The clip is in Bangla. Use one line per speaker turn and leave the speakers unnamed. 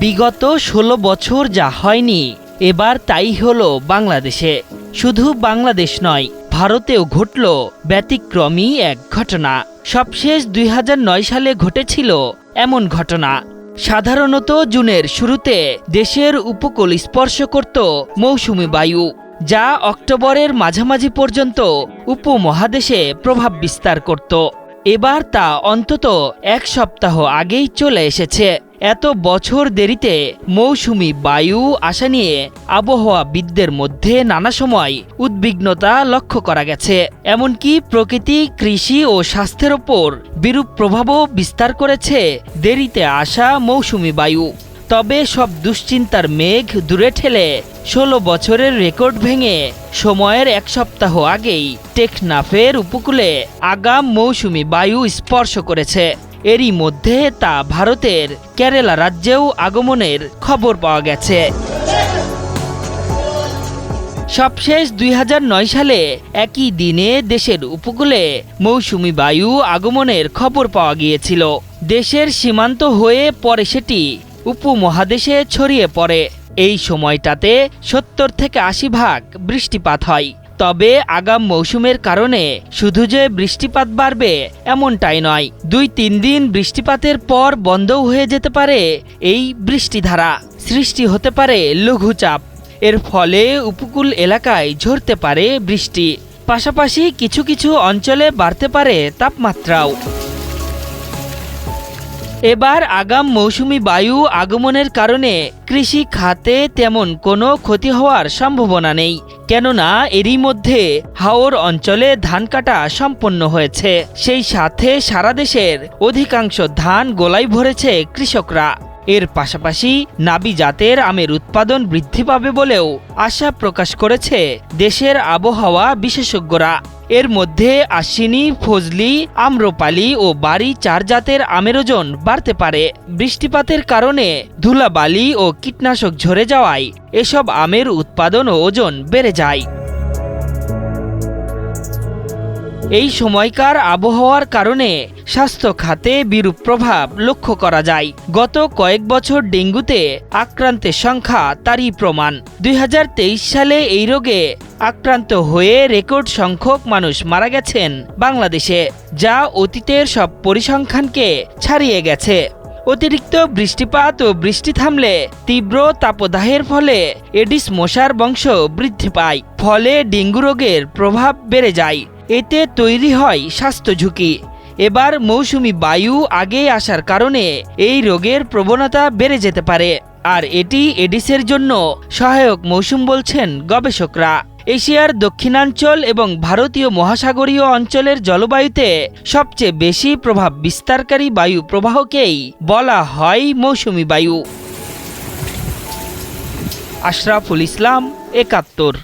বিগত ১৬ বছর যা হয়নি এবার তাই হলো বাংলাদেশে। শুধু বাংলাদেশ নয়, ভারতেও ঘটল ব্যতিক্রমী এক ঘটনা। সবশেষ ২০০৯ সালে ঘটেছিল এমন ঘটনা। সাধারণত জুনের শুরুতে দেশের উপকূল স্পর্শ করত মৌসুমী বায়ু, যা অক্টোবরের মাঝামাঝি পর্যন্ত উপমহাদেশে প্রভাব বিস্তার করত। এবার তা অন্তত এক সপ্তাহ আগেই চলে এসেছে। এত বছর দেরিতে মৌসুমী বায়ু আসা নিয়ে আবহাওয়াবিদদের মধ্যে নানা সময় উদ্বিগ্নতা লক্ষ্য করা গেছে। এমনকি প্রকৃতি, কৃষি ও স্বাস্থ্যের ওপর বিরূপ প্রভাবও বিস্তার করেছে দেরিতে আসা মৌসুমী বায়ু। তবে সব দুশ্চিন্তার মেঘ দূরে ঠেলে ১৬ বছরের রেকর্ড ভেঙে সময়ের এক সপ্তাহ আগেই টেকনাফের উপকূলে আগাম মৌসুমী বায়ু স্পর্শ করেছে। এরই মধ্যে তা ভারতের কেরালা রাজ্যেও আগমনের খবর পাওয়া গেছে। সবশেষ ২০০৯ সালে একই দিনে দেশের উপকূলে মৌসুমী বায়ু আগমনের খবর পাওয়া গিয়েছিল। দেশের সীমান্ত হয়ে পরে সেটি উপমহাদেশে ছড়িয়ে পড়ে। এই সময়টাতে ৭০ থেকে ৮০ ভাগ বৃষ্টিপাত হয়। তবে আগাম মৌসুমের কারণে শুধু যে বৃষ্টিপাত বাড়বে এমনটাই নয়, ২-৩ দিন বৃষ্টিপাতের পর বন্ধও হয়ে যেতে পারে এই বৃষ্টিধারা। সৃষ্টি হতে পারে লঘুচাপ। এর ফলে উপকূল এলাকায় ঝরতে পারে বৃষ্টি। পাশাপাশি কিছু কিছু অঞ্চলে বাড়তে পারে তাপমাত্রাও। এবার আগাম মৌসুমী বায়ু আগমনের কারণে কৃষি খাতে তেমন কোনো ক্ষতি হওয়ার সম্ভাবনা নেই, কেননা এরই মধ্যে হাওর অঞ্চলে ধান কাটা সম্পন্ন হয়েছে। সেই সাথে সারা দেশের অধিকাংশ ধান গোলায় ভরেছে কৃষকরা। এর পাশাপাশি নাবি জাতের আমের উৎপাদন বৃদ্ধি পাবে বলেও আশা প্রকাশ করেছে দেশের আবহাওয়া বিশেষজ্ঞরা। এর মধ্যে আশ্বিনী, ফজলি, আম্রপালি ও বাড়ি ৪ জাতের আমের ওজন বাড়তে পারে। বৃষ্টিপাতের কারণে ধুলাবালি ও কীটনাশক ঝরে যাওয়ায় এসব আমের উৎপাদন ও ওজন বেড়ে যায়। এই সময়কার আবহাওয়ার কারণে স্বাস্থ্য খাতে বিরূপ প্রভাব লক্ষ্য করা যায়। গত কয়েক বছর ডেঙ্গুতে আক্রান্তের সংখ্যা তারই প্রমাণ। ২০২৩ সালে এই রোগে আক্রান্ত হয়ে রেকর্ড সংখ্যক মানুষ মারা গেছেন বাংলাদেশে, যা অতীতের সব পরিসংখ্যানকে ছাড়িয়ে গেছে। অতিরিক্ত বৃষ্টিপাত ও বৃষ্টি থামলে তীব্র তাপদাহের ফলে এডিস মশার বংশ বৃদ্ধি পায়। ফলে ডেঙ্গু রোগের প্রভাব বেড়ে যায়। এতে তৈরি হয় স্বাস্থ্য ঝুঁকি। এবার মৌসুমী বায়ু আগে আসার কারণে এই রোগের প্রবণতা বেড়ে যেতে পারে। আর এটি এডিসের জন্য সহায়ক মৌসুম বলছেন গবেষকরা। এশিয়ার দক্ষিণাঞ্চল এবং ভারতীয় মহাসাগরীয় অঞ্চলের জলবায়ুতে সবচেয়ে বেশি প্রভাব বিস্তারকারী বায়ু প্রবাহকেই বলা হয় মৌসুমী বায়ু। আশরাফুল ইসলাম, ৭১।